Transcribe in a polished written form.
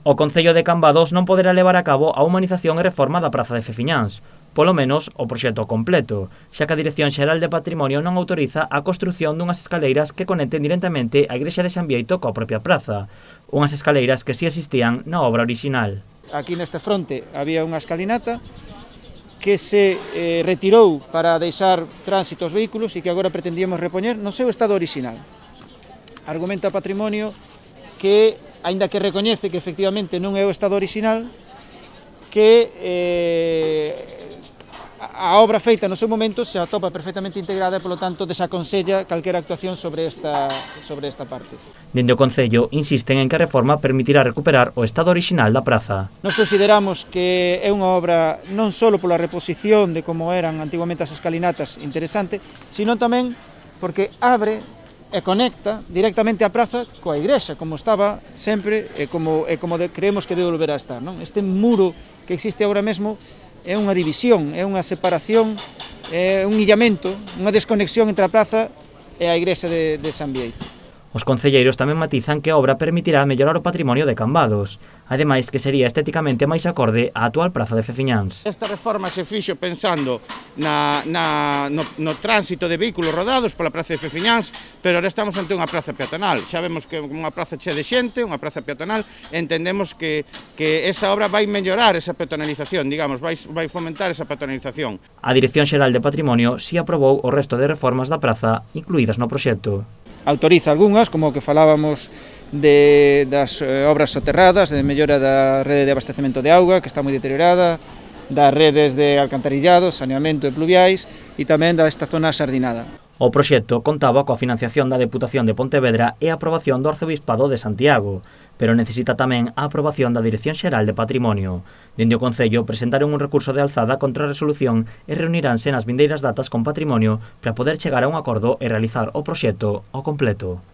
O Concello de Cambados non poderá levar a cabo a humanización e reforma da Praza de Fefiñáns, polo menos o proxecto completo, xa que a Dirección Xeral de Patrimonio non autoriza a construción dunhas escaleiras que conecten directamente a igrexa de San Bieito coa propia praza, unhas escaleiras que si existían na obra orixinal. Aquí neste fronte había unha escalinata que se retirou para deixar tránsito aos vehículos e que agora pretendíamos repoñer no seu estado orixinal. Argumenta Patrimonio que, aínda que recoñece que efectivamente non é o estado orixinal, que a obra feita no seu momento se atopa perfectamente integrada e, polo tanto, desaconsella calquera actuación sobre esta parte. Dende o Concello insisten en que a reforma permitirá recuperar o estado orixinal da praza. Nós consideramos que é unha obra non só pola reposición de como eran antiguamente as escalinatas interesante, sino tamén porque abre e conecta directamente a praza coa igrexa, como estaba sempre e como creemos que debe volver a estar, non? Este muro que existe agora mesmo é unha división, é unha separación, é un illamento, unha desconexión entre a praza e a igrexa de San Bieito. Os concelleiros tamén matizan que a obra permitirá mellorar o patrimonio de Cambados, ademais que sería esteticamente máis acorde á actual praza de Fefiñáns. Esta reforma se fixo pensando no tránsito de vehículos rodados pola praza de Fefiñáns, pero ahora estamos ante unha praza peatonal. Xa vemos que é unha praza chea de xente, unha praza peatonal, e entendemos que esa obra vai mellorar esa peatonalización, digamos, vai fomentar esa peatonalización. A Dirección Xeral de Patrimonio si aprobou o resto de reformas da praza incluídas no proxecto. Autoriza algunhas, como o que falábamos das obras soterradas, de mellora da rede de abastecemento de auga, que está moi deteriorada, das redes de alcantarillado, saneamento e pluviais, e tamén desta zona sardinada. O proxecto contaba coa financiación da Deputación de Pontevedra e a aprobación do Arcebispado de Santiago, pero necesita tamén a aprobación da Dirección Xeral de Patrimonio. Dende o Concello presentaron un recurso de alzada contra a resolución e reuniránse nas vindeiras datas con Patrimonio para poder chegar a un acordo e realizar o proxecto ao completo.